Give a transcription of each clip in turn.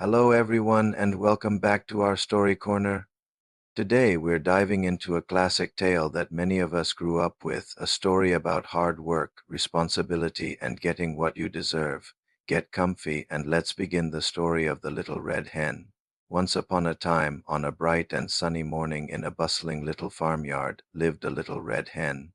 Hello, everyone, and welcome back to our story corner. Today, we're diving into a classic tale that many of us grew up with, a story about hard work, responsibility, and getting what you deserve. Get comfy, and let's begin the story of the Little Red Hen. Once upon a time, on a bright and sunny morning in a bustling little farmyard, lived a little red hen.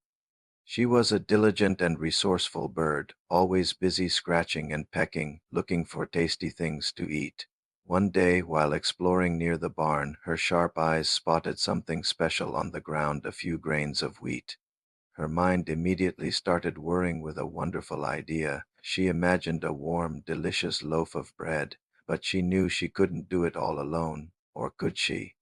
She was a diligent and resourceful bird, always busy scratching and pecking, looking for tasty things to eat. One day, while exploring near the barn, her sharp eyes spotted something special on the ground, a few grains of wheat. Her mind immediately started whirring with a wonderful idea. She imagined a warm, delicious loaf of bread, but she knew she couldn't do it all alone, or could she?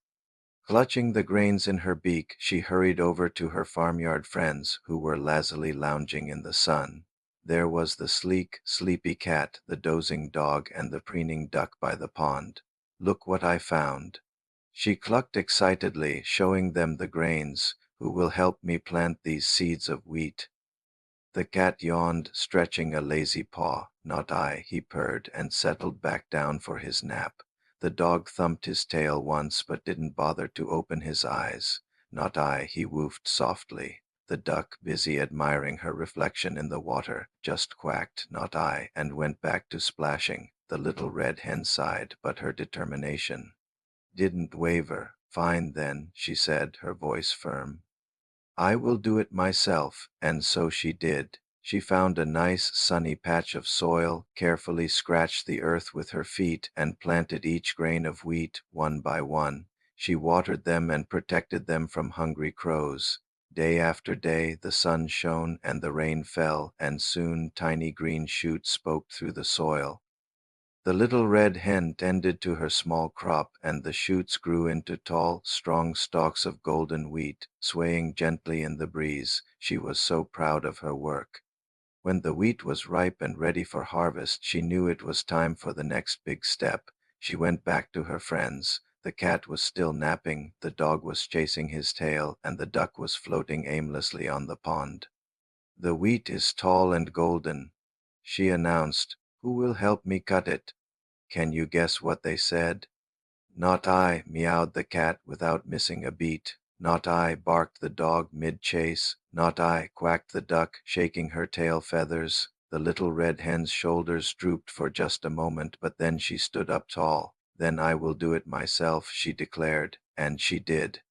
Clutching the grains in her beak, she hurried over to her farmyard friends, who were lazily lounging in the sun. There was the sleek, sleepy cat, the dozing dog, and the preening duck by the pond. "Look what I found," she clucked excitedly, showing them the grains. "Who will help me plant these seeds of wheat?" The cat yawned, stretching a lazy paw. "Not I," he purred, and settled back down for his nap. The dog thumped his tail once but didn't bother to open his eyes. "Not I," he woofed softly. The duck, busy admiring her reflection in the water, just quacked, "Not I," and went back to splashing. The little red hen sighed, but her determination didn't waver. "Fine then," she said, her voice firm. "I will do it myself," and so she did. She found a nice, sunny patch of soil, carefully scratched the earth with her feet, and planted each grain of wheat, one by one. She watered them and protected them from hungry crows. Day after day, the sun shone and the rain fell, and soon tiny green shoots poked through the soil. The little red hen tended to her small crop, and the shoots grew into tall, strong stalks of golden wheat, swaying gently in the breeze. She was so proud of her work. When the wheat was ripe and ready for harvest, she knew it was time for the next big step. She went back to her friends. The cat was still napping, the dog was chasing his tail, and the duck was floating aimlessly on the pond. "The wheat is tall and golden," she announced. "Who will help me cut it?" Can you guess what they said? "Not I," meowed the cat without missing a beat. "Not I," barked the dog mid-chase. "Not I," quacked the duck, shaking her tail feathers. The little red hen's shoulders drooped for just a moment, but then she stood up tall. "Then I will do it myself," she declared, and she did.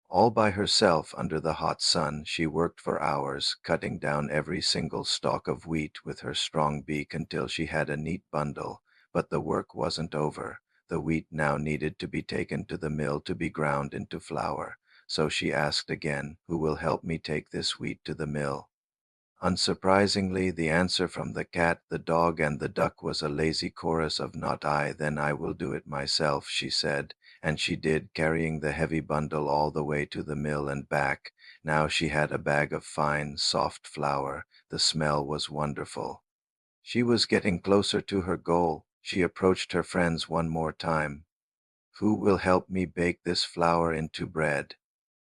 All by herself under the hot sun, she worked for hours, cutting down every single stalk of wheat with her strong beak until she had a neat bundle. But the work wasn't over. The wheat now needed to be taken to the mill to be ground into flour. So she asked again, "Who will help me take this wheat to the mill?" Unsurprisingly, the answer from the cat, the dog, and the duck was a lazy chorus of "Not I." "Then I will do it myself," she said, and she did, carrying the heavy bundle all the way to the mill and back. Now she had a bag of fine, soft flour. The smell was wonderful. She was getting closer to her goal. She approached her friends one more time. "Who will help me bake this flour into bread?"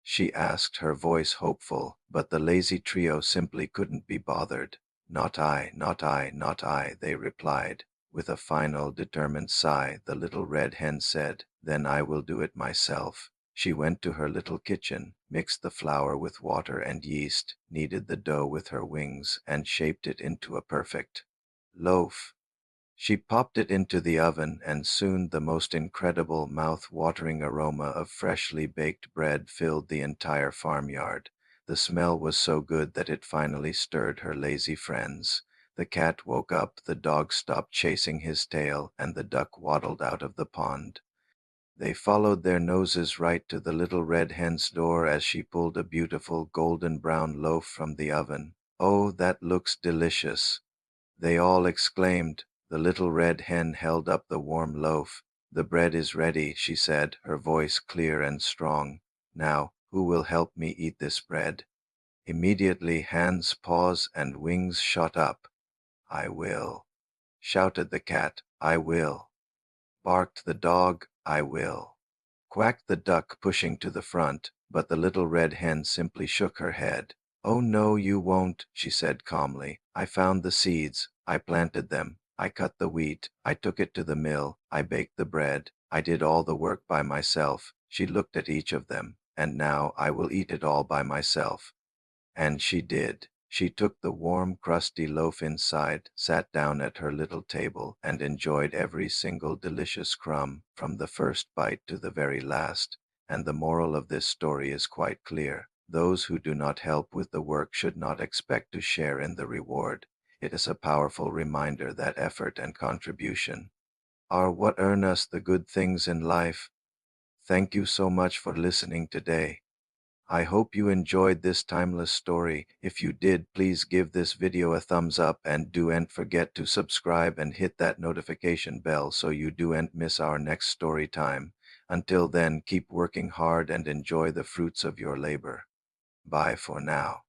she asked, her voice hopeful, but the lazy trio simply couldn't be bothered. "Not I, not I, not I," they replied. With a final, determined sigh, the little red hen said, "Then I will do it myself." She went to her little kitchen, mixed the flour with water and yeast, kneaded the dough with her wings, and shaped it into a perfect loaf. She popped it into the oven, and soon the most incredible, mouth-watering aroma of freshly baked bread filled the entire farmyard. The smell was so good that it finally stirred her lazy friends. The cat woke up, the dog stopped chasing his tail, and the duck waddled out of the pond. They followed their noses right to the little red hen's door as she pulled a beautiful golden brown loaf from the oven. "Oh, that looks delicious!" they all exclaimed. The little red hen held up the warm loaf. "The bread is ready," she said, her voice clear and strong. "Now, who will help me eat this bread?" Immediately hands, paws, and wings shot up. "I will," shouted the cat. "I will," barked the dog. "I will," quacked the duck, pushing to the front, but the little red hen simply shook her head. "Oh no, you won't," she said calmly. "I found the seeds. I planted them. I cut the wheat, I took it to the mill, I baked the bread, I did all the work by myself. She looked at each of them, and now I will eat it all by myself. And she did. She took the warm, crusty loaf inside, sat down at her little table, and enjoyed every single delicious crumb, from the first bite to the very last. And the moral of this story is quite clear. Those who do not help with the work should not expect to share in the reward. It is a powerful reminder that effort and contribution are what earn us the good things in life. Thank you so much for listening today. I hope you enjoyed this timeless story. If you did, please give this video a thumbs up, and don't forget to subscribe and hit that notification bell so you don't miss our next story time. Until then, keep working hard and enjoy the fruits of your labor. Bye for now.